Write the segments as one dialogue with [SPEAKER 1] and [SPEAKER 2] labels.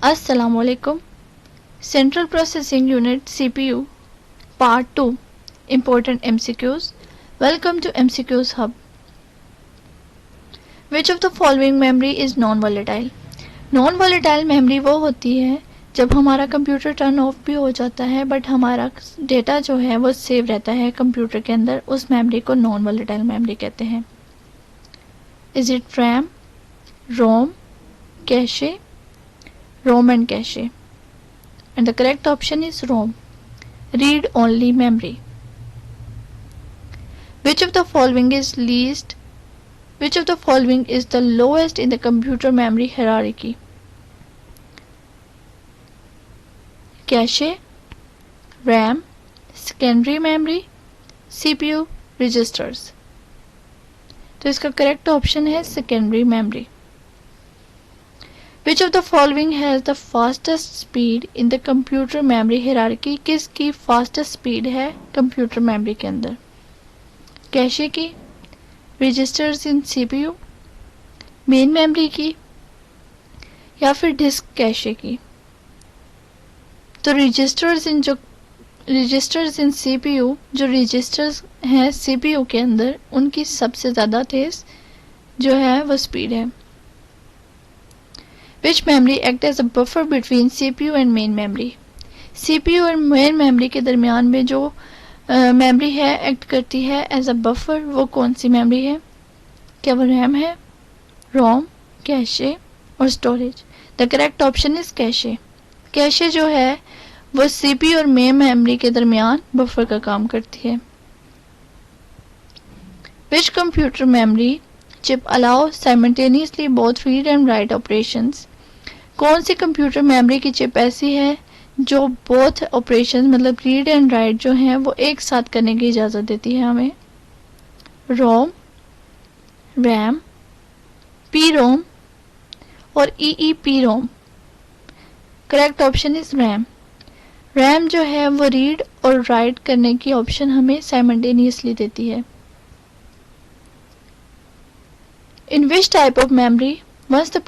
[SPEAKER 1] Assalamualaikum. Central Processing Unit CPU Part 2 Important MCQs. Welcome to MCQs Hub. Which of the following memory is non-volatile? Non-volatile memory वो होती है जब हमारा computer turn off भी हो जाता है बट हमारा डेटा जो है वो सेव रहता है कंप्यूटर के अंदर, उस मेमोरी को नॉन वोलेटाइल मेमोरी कहते हैं. Is it RAM, ROM, cache, ROM and cache, and the correct option is ROM, read only memory. Which of the following is the lowest in the computer memory hierarchy? Cache, RAM, secondary memory, CPU, registers. तो इसका correct option है secondary memory. Which of the following has the fastest speed in the computer memory hierarchy? किसकी fastest speed है computer memory के अंदर? Cache की, registers इन CPU, main memory की, या फिर डिस्क कैशे की? तो रजिस्टर्स इन CPU, जो रजिस्टर्स हैं CPU के अंदर, उनकी सबसे ज़्यादा तेज जो है वो स्पीड है. Which memory act as a buffer between CPU and main memory? CPU और main memory के दरमियान में जो मेमोरी है एक्ट करती है एज अ बफर, वो कौन सी मेमोरी है? क्या वो रैम है, रोम, कैशे और storage? The correct option is cache. Cache जो है वो CPU और मेन मेमोरी के दरमियान बफर का काम करती है. Which computer memory chip allows simultaneously both read and write operations? कौन सी कंप्यूटर मेमोरी की चिप ऐसी है जो बोथ ऑपरेशन मतलब रीड एंड राइट जो हैं वो एक साथ करने की इजाज़त देती है हमें? रोम, रैम, पी रोम और EEP ROM. Correct option is RAM. RAM जो है वो रीड और राइट करने की ऑप्शन हमें साइमल्टेनियसली देती है. In which type of memory, once the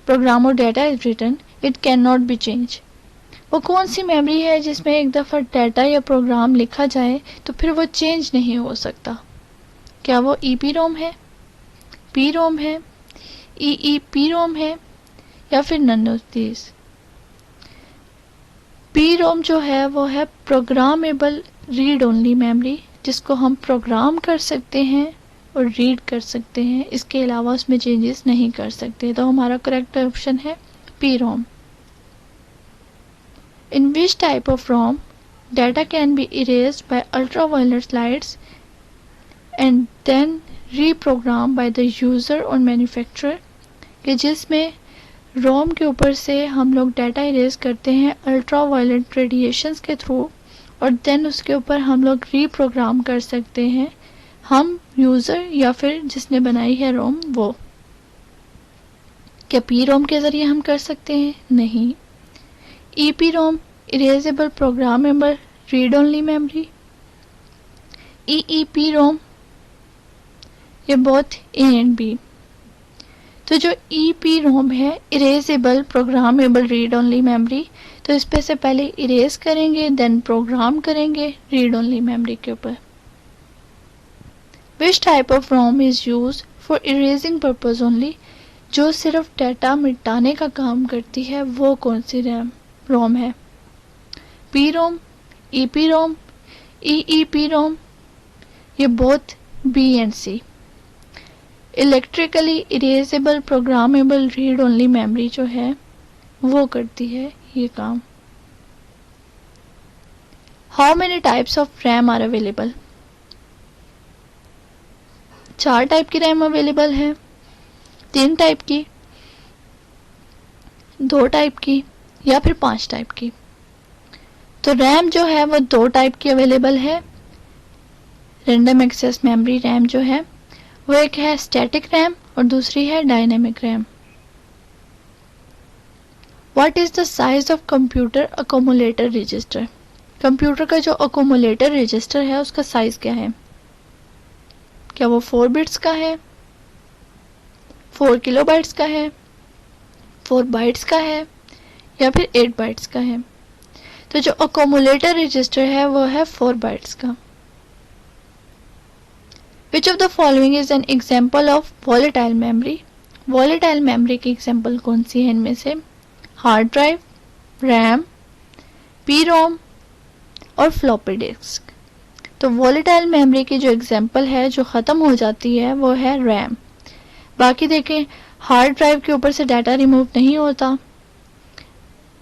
[SPEAKER 1] program or data is written, it cannot be changed? वो कौन सी मेमोरी है जिसमें एक दफ़ा डाटा या प्रोग्राम लिखा जाए तो फिर वो चेंज नहीं हो सकता? क्या वो EPROM है, PROM है, EEPROM है, या फिर नन ऑफ दीज? PROM जो है वो है प्रोग्रामेबल रीड ओनली मेमोरी, जिसको हम प्रोग्राम कर सकते हैं और रीड कर सकते हैं, इसके अलावा उसमें चेंजेस नहीं कर सकते. तो हमारा करेक्ट ऑप्शन है PROM. In which type of ROM data can be erased by ultraviolet lights and then reprogram by the user और मैन्युफैक्चरर? कि जिसमें ROM के ऊपर से हम लोग डाटा इरेज करते हैं अल्ट्रावायलेट रेडिएशंस के थ्रू और देन उसके ऊपर हम लोग रीप्रोग्राम कर सकते हैं, हम यूज़र या फिर जिसने बनाई है रोम वो. क्या PROM के ज़रिए हम कर सकते हैं? नहीं. EPROM erasable programmable read only memory, EEPROM ये बोथ A एंड B. तो जो EPROM है erasable programmable read only memory, तो इस पे से पहले इरेज करेंगे देन प्रोग्राम करेंगे रीड ओनली मेमोरी के ऊपर. Which type of ROM is used for erasing purpose only? जो सिर्फ डाटा मिटाने का काम करती है वो कौन सी ROM है? PROM, EPROM, EEPROM ये both B and C. Electrically erasable programmable read only memory जो है वो करती है ये काम. How many types of RAM are available? 4 type की रैम अवेलेबल है, 3 टाइप की, 2 टाइप की या फिर 5 टाइप की. तो रैम जो है वो 2 टाइप की अवेलेबल है. रैंडम एक्सेस मेमोरी रैम जो है वो एक है स्टैटिक रैम और दूसरी है dynamic RAM. What is the size of computer accumulator register? Computer का जो अकोमोलेटर रजिस्टर है उसका साइज क्या है? क्या वो 4 बिट्स का है, 4 किलोबाइट्स का है 4 बाइट्स का है या फिर 8 बाइट्स का है। तो जो अकोमुलेटर रजिस्टर है वो है 4 बाइट्स का। विच of the following is an example of volatile memory? Volatile memory की एग्जाम्पल कौन सी है इनमें से? Hard drive, RAM, P ROM और फ्लॉपी डिस्क। तो वॉलेटाइल मेमोरी की जो एग्जाम्पल है जो ख़त्म हो जाती है वो है रैम। बाकी देखें, हार्ड ड्राइव के ऊपर से डाटा रिमूव नहीं होता।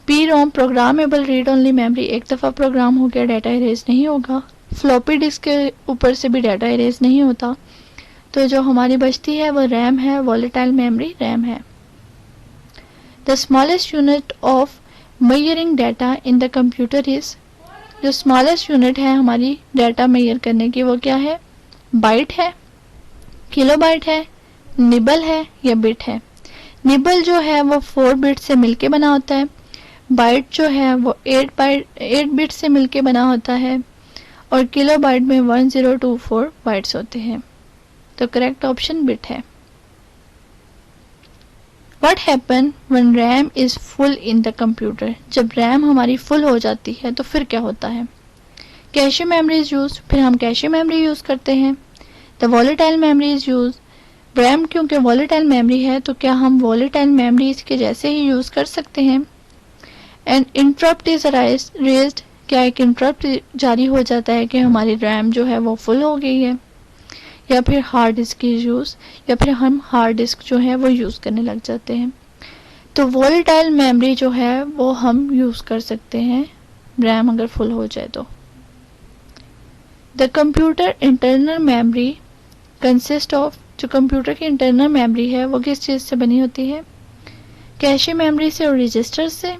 [SPEAKER 1] P ROM programmable read only memory, एक दफ़ा प्रोग्राम हो गया डाटा इरेज नहीं होगा। फ्लॉपी डिस्क के ऊपर से भी डाटा इरेज नहीं होता। तो जो हमारी बचती है वो रैम है, वॉलेटाइल मेमोरी रैम है। The smallest unit of measuring data in the computer is, जो स्मॉलेस्ट यूनिट है हमारी डाटा मेजर करने की वो क्या है? बाइट है, किलोबाइट है, निबल है या बिट है। निबल जो है वो 4 बिट से मिलके बना होता है, बाइट जो है वो 8 बिट से मिलके बना होता है और किलोबाइट में 1024 बाइट्स होते हैं। तो करेक्ट ऑप्शन बिट है। What happen when RAM is full in the computer? जब रैम हमारी फुल हो जाती है तो फिर क्या होता है? कैशे मेमोरी इज यूज, फिर हम कैशे मेमोरी यूज करते हैं। The volatile memory is use, RAM क्योंकि वॉलेटाइल मेमोरी है तो क्या हम वॉलेटाइल मेमोरीज के जैसे ही यूज कर सकते हैं। एंड इंटरप्ट इज रेज्ड, क्या एक इंटरप्ट जारी हो जाता है कि हमारी रैम जो है वो फुल हो गई है। या फिर हार्ड डिस्क की यूज़, या फिर हम हार्ड डिस्क जो है वो यूज़ करने लग जाते हैं। तो वॉलेटाइल मेमोरी जो है वो हम यूज़ कर सकते हैं रैम अगर फुल हो जाए तो। The computer internal memory consist of, जो कंप्यूटर की इंटरनल मेमोरी है वो किस चीज़ से बनी होती है? कैशे मेमोरी से और रजिस्टर्स से,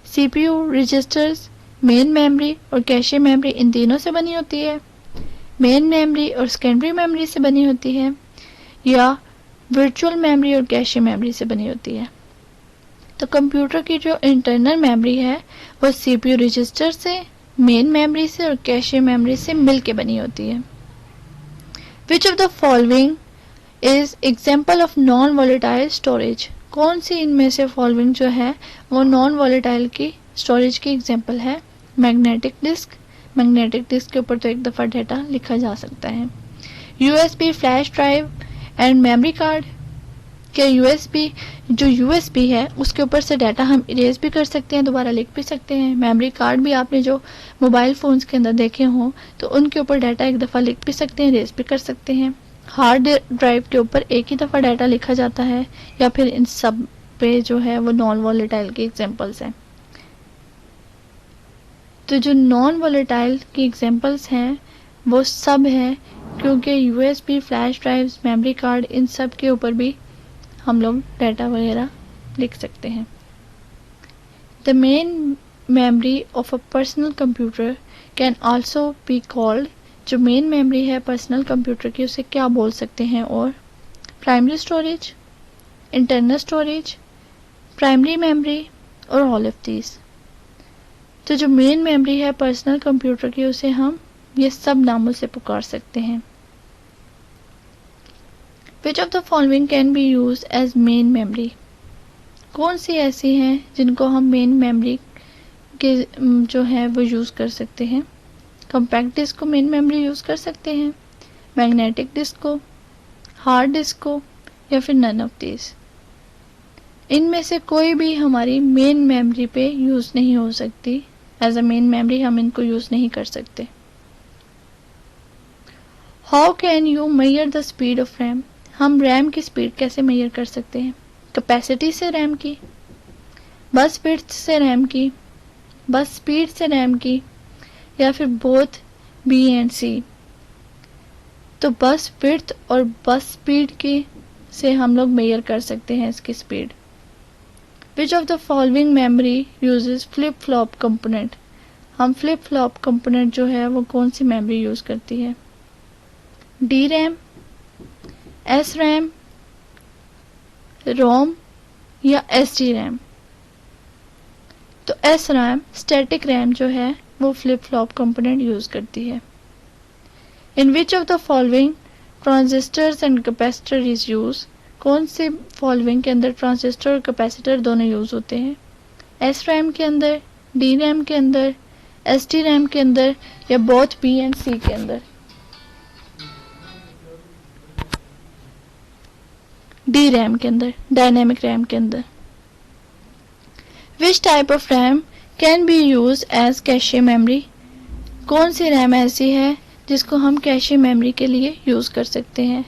[SPEAKER 1] सीपीयू, रजिस्टर्स, मेन मेमोरी और कैशे मेमोरी इन तीनों से बनी होती है, मेन मेमोरी और सेकेंडरी मेमोरी से बनी होती है, या वर्चुअल मेमोरी और कैशे मेमोरी से बनी होती है। तो कंप्यूटर की जो इंटरनल मेमोरी है वो सीपीयू रजिस्टर से, मेन मेमोरी से और कैशे मेमोरी से मिलके बनी होती है। विच of the following is example of non volatile storage? कौन सी इनमें से फॉलोइंग जो है वो नॉन वॉलेटाइल की स्टोरेज की एग्जाम्पल है? मैग्नेटिक डिस्क, मैग्नेटिक डिस्क के ऊपर तो एक दफ़ा डाटा लिखा जा सकता है। USB, flash drive and memory card, क्या यूएसबी, जो यूएसबी है उसके ऊपर से डाटा हम इरेज भी कर सकते हैं, दोबारा लिख भी सकते हैं। मेमोरी कार्ड भी आपने जो मोबाइल फ़ोन्स के अंदर देखे हों तो उनके ऊपर डाटा एक दफ़ा लिख भी सकते हैं, इरेज भी कर सकते हैं। हार्ड ड्राइव के ऊपर एक ही दफ़ा डाटा लिखा जाता है, या फिर इन सब पे जो है वो नॉन वॉलेटाइल के एग्जाम्पल्स हैं। तो जो नॉन वॉलेटाइल की एग्जांपल्स हैं वो सब हैं, क्योंकि USB, flash drives, memory card, इन सब के ऊपर भी हम लोग डाटा वगैरह लिख सकते हैं। The main memory of a personal computer can also be called, जो मेन मेमोरी है पर्सनल कंप्यूटर की उसे क्या बोल सकते हैं? और primary storage, internal storage, primary memory और ऑल ऑफ दीज। तो जो मेन मेमोरी है पर्सनल कंप्यूटर की उसे हम ये सब नामों से पुकार सकते हैं। Which of the following can be use as main memory? कौन सी ऐसी हैं जिनको हम मेन मेमोरी के जो है वो यूज़ कर सकते हैं? कॉम्पैक्ट डिस्क को मेन मेमोरी यूज़ कर सकते हैं, मैग्नेटिक डिस्क को, हार्ड डिस्क को, या फिर नन ऑफ दिस। इनमें से कोई भी हमारी मेन मेमोरी पे यूज़ नहीं हो सकती, एज अ मेन मेमोरी हम इनको यूज़ नहीं कर सकते। How can you measure the speed of RAM? हम रैम की स्पीड कैसे मेजर कर सकते हैं? कैपेसिटी से रैम की, बस विड्थ से रैम की, बस स्पीड से रैम की, या फिर बोथ बी एंड सी? तो बस विड्थ और बस स्पीड की से हम लोग मेजर कर सकते हैं इसकी speed. Which of the following memory uses flip flop component? हम फ्लिप फ्लॉप कंपोनेंट जो है वो कौन सी मेमोरी यूज़ करती है? D RAM, S RAM, ROM या एस डी रैम? तो एस रैम, स्टैटिक रैम जो है वो फ्लिप फ्लॉप कंपोनेंट यूज़ करती है। In which of the following transistors and capacitor is use? कौन से फॉलोइंग के अंदर ट्रांजिस्टर और कैपेसिटर दोनों यूज़ होते हैं? एस रैम के अंदर, डी रैम के अंदर, एस टी रैम के अंदर, या बोथ बी एंड सी के अंदर? डी रैम के अंदर, डायनेमिक रैम के अंदर। Which type of RAM can be use as cache memory? कौन सी रैम ऐसी है जिसको हम कैशे मेमोरी के लिए यूज़ कर सकते हैं,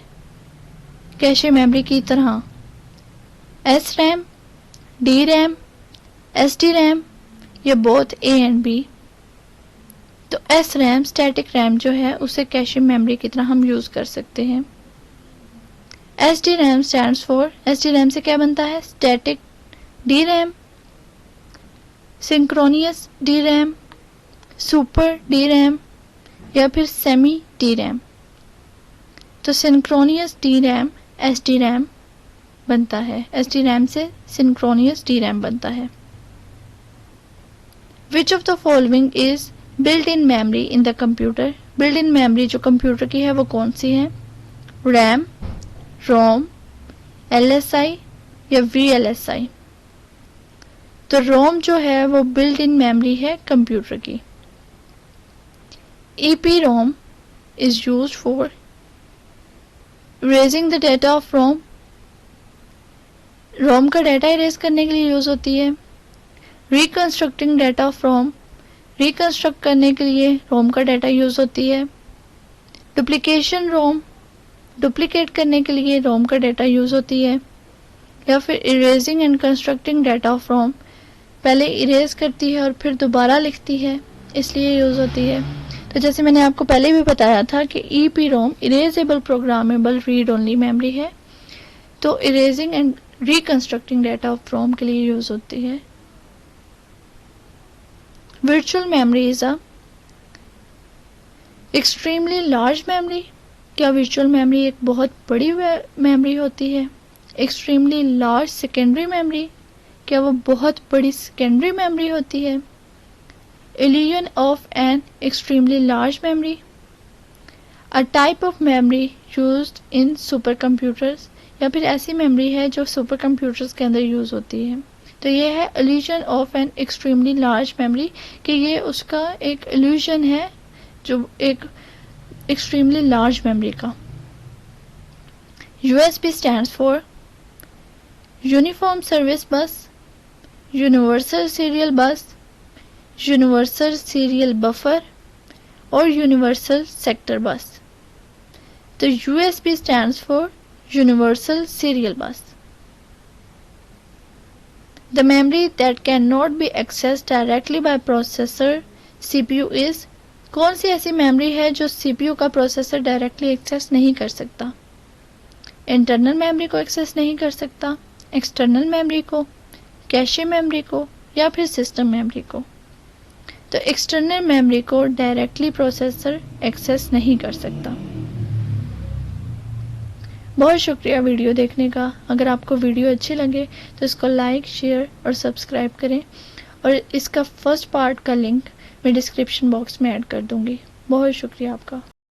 [SPEAKER 1] कैशे मेमोरी की तरह? S RAM, D RAM, S T RAM, या बोथ ए एंड बी? तो एस रैम, स्टैटिक रैम जो है, उसे कैशे मेमोरी की तरह हम यूज़ कर सकते हैं। S D RAM stands for, S D RAM से क्या बनता है? Static D RAM, synchronous D RAM, super D RAM, या फिर सेमी डी रैम? तो synchronous D RAM S D RAM बनता है, एस डी रैम से सिंक्रोनियस डी रैम बनता है। विच of the following is built in memory in the computer? Built in memory जो computer की है वो कौन सी है? रैम, रोम, एलएसआई, या वीएलएसआई? तो रोम जो है वो बिल्ट इन मेमोरी है कंप्यूटर की। EPROM is used for erasing the data of ROM. रोम का डाटा इरेज करने के लिए यूज़ होती है। Reconstructing data of Rome, reconstruct करने के लिए रोम का डाटा यूज़ होती है। डुप्लीकेशन रोम, डुप्लीकेट करने के लिए रोम का डाटा यूज़ होती है। या फिर erasing and constructing data of ROM, पहले इरेज करती है और फिर दोबारा लिखती है, इसलिए यूज़ होती है। तो जैसे मैंने आपको पहले भी बताया था कि EPROM erasable programmable read only memory है, तो erasing and reconstructing data of ROM के लिए यूज़ होती है। Virtual memory is a extremely large memory. क्या वर्चुअल मेमोरी एक बहुत बड़ी मेमोरी होती है? एक्सट्रीमली लार्ज सेकेंडरी मेमोरी, क्या वो बहुत बड़ी सेकेंडरी मेमोरी होती है? Illusion of an extremely large memory, a type of memory used in supercomputers, या फिर ऐसी मेमोरी है जो सुपर कंप्यूटर्स के अंदर यूज़ होती है। तो ये है illusion of an extremely large memory, कि ये उसका एक illusion है जो एक extremely large memory का। USB stands for Uniform Service Bus, Universal Serial Bus, universal serial buffer, और यूनिवर्सल सेक्टर बस। तो USB stands for universal serial बस। The memory that cannot be accessed directly by processor CPU is, कौन सी ऐसी memory है जो CPU का प्रोसेसर डायरेक्टली एक्सेस नहीं कर सकता? इंटरनल मेमोरी को एक्सेस नहीं कर सकता, एक्सटर्नल मेमोरी को, कैशे मेमोरी को, या फिर सिस्टम मेमोरी को? तो एक्सटर्नल मेमोरी को डायरेक्टली प्रोसेसर एक्सेस नहीं कर सकता। बहुत शुक्रिया वीडियो देखने का। अगर आपको वीडियो अच्छी लगे तो इसको लाइक, शेयर और सब्सक्राइब करें, और इसका फर्स्ट पार्ट का लिंक मैं डिस्क्रिप्शन बॉक्स में ऐड कर दूंगी। बहुत शुक्रिया आपका।